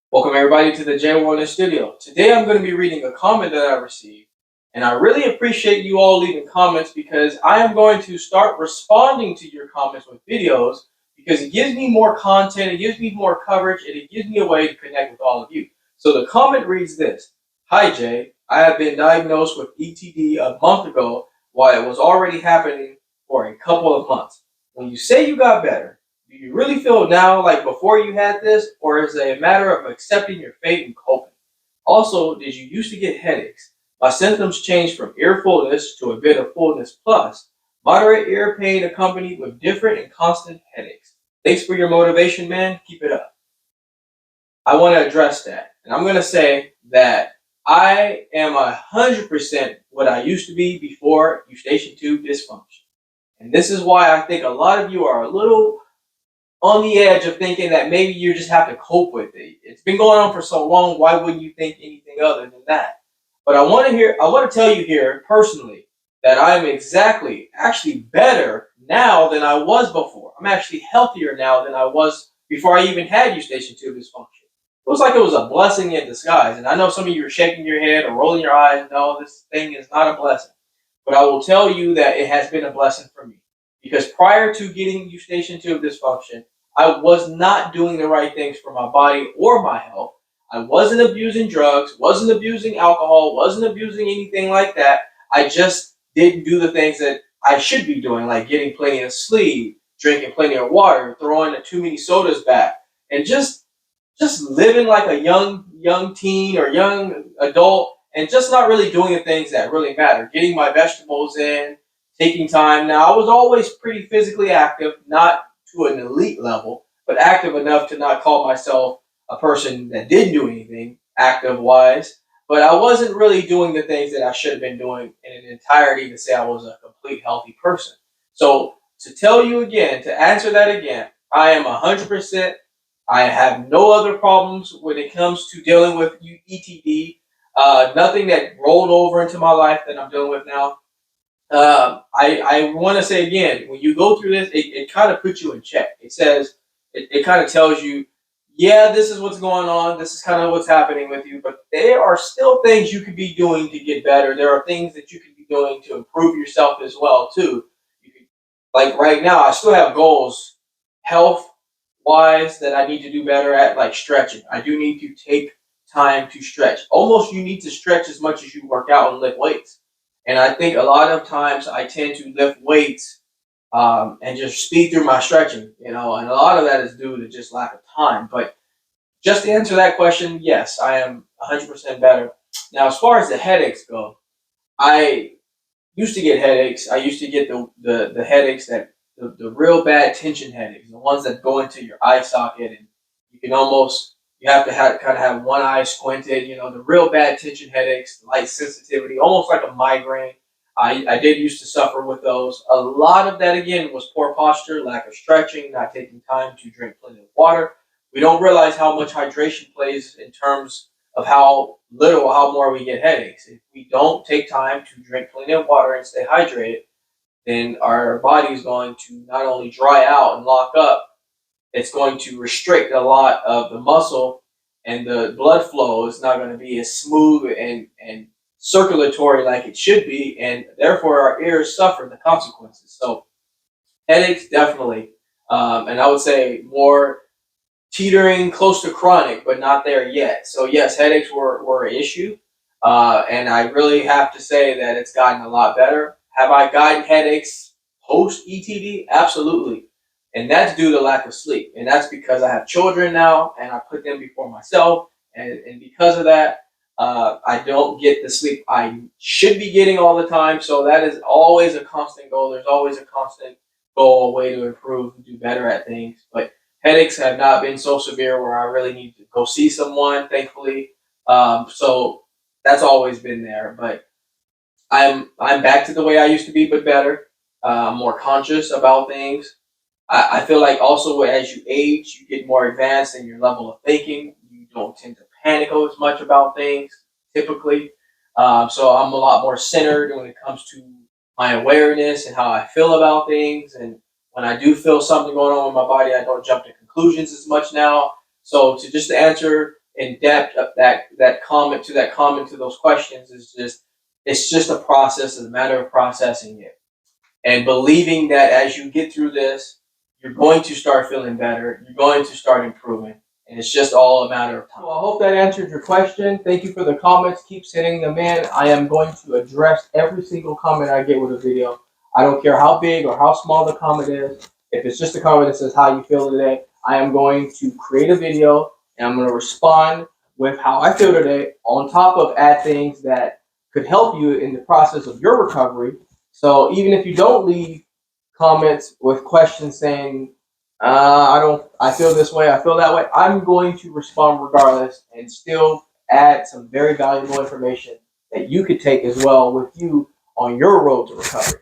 Welcome everybody to the Jaye Wellness Studio. Today I'm going to be reading a comment that I received, and I really appreciate you all leaving comments because I am going to start responding to your comments with videos because it gives me more content, it gives me more coverage, and it gives me a way to connect with all of you. So the comment reads this: Hi Jay, I have been diagnosed with ETD a month ago while it was already happening for a couple of months. When you say you got better, do you really feel now like before you had this, or is it a matter of accepting your fate and coping? Also, did you used to get headaches? My symptoms changed from ear fullness to a bit of fullness plus moderate ear pain accompanied with different and constant headaches. Thanks for your motivation, man. Keep it up. I want to address that. And I'm going to say that I am 100% what I used to be before Eustachian tube dysfunction. And this is why I think a lot of you are a little on the edge of thinking that maybe you just have to cope with it. It's been going on for so long. Why wouldn't you think anything other than that? But I want to tell you here personally that I'm actually better now than I was before. I'm actually healthier now than I was before I even had Eustachian tube dysfunction. It was like it was a blessing in disguise. And I know some of you are shaking your head or rolling your eyes. No, this thing is not a blessing. But I will tell you that it has been a blessing for me. Because prior to getting Eustachian tube dysfunction, I was not doing the right things for my body or my health. I wasn't abusing drugs, wasn't abusing alcohol, wasn't abusing anything like that. I just didn't do the things that I should be doing, like getting plenty of sleep, drinking plenty of water, throwing the too many sodas back, and just living like a young teen or young adult and just not really doing the things that really matter. Getting my vegetables in, taking time. Now, I was always pretty physically active, not to an elite level, but active enough to not call myself a person that didn't do anything active wise. But I wasn't really doing the things that I should have been doing in an entirety to say I was a complete healthy person. So to tell you again, to answer that again, I am 100%. I have no other problems when it comes to dealing with ETD. Nothing that rolled over into my life that I'm dealing with now. I want to say again, when you go through this, it kind of puts you in check. It kind of tells you, yeah, this is what's going on. This is kind of what's happening with you. But there are still things you could be doing to get better. There are things that you could be doing to improve yourself as well too. You could, like right now, I still have goals, health wise, that I need to do better at, like stretching. I do need to take time to stretch. Almost you need to stretch as much as you work out and lift weights. And I think a lot of times I tend to lift weights and just speed through my stretching, and a lot of that is due to just lack of time. But just to answer that question, yes, I am 100% better. Now, as far as the headaches go, I used to get headaches. I used to get the headaches the real bad tension headaches, the ones that go into your eye socket and you can almost you have to kind of have one eye squinted. The real bad tension headaches, light sensitivity, almost like a migraine. I did used to suffer with those. A lot of that again was poor posture, lack of stretching, not taking time to drink plenty of water. We don't realize how much hydration plays in terms of how more we get headaches. If we don't take time to drink plenty of water and stay hydrated, then our body is going to not only dry out and lock up, it's going to restrict a lot of the muscle, and the blood flow is not going to be as smooth and circulatory like it should be, and therefore our ears suffer the consequences. So headaches definitely, and I would say more teetering close to chronic, but not there yet. So yes, headaches were an issue, and I really have to say that it's gotten a lot better. Have I gotten headaches post ETD? Absolutely, and that's due to lack of sleep, and that's because I have children now, and I put them before myself, and because of that, I don't get the sleep I should be getting all the time. So that is always a constant goal. There's always a constant goal, a way to improve and do better at things, but headaches have not been so severe where I really need to go see someone, thankfully. So that's always been there. But I'm back to the way I used to be, but better. More conscious about things. I feel like also as you age, you get more advanced in your level of thinking. You don't tend to panic as much about things typically. So I'm a lot more centered when it comes to my awareness and how I feel about things. And when I do feel something going on with my body, I don't jump to conclusions as much now. So to just answer in depth of that comment to those questions is just, it's just a process, it's a matter of processing it and believing that as you get through this, you're going to start feeling better, you're going to start improving, and it's just all a matter of time. Well, I hope that answered your question. Thank you for the comments. Keep sending them in. I am going to address every single comment I get with a video. I don't care how big or how small the comment is. If it's just a comment that says how you feel today, I am going to create a video and I'm going to respond with how I feel today, on top of add things that could help you in the process of your recovery. So even if you don't leave comments with questions saying, I feel this way, I feel that way, I'm going to respond regardless and still add some very valuable information that you could take as well with you on your road to recovery.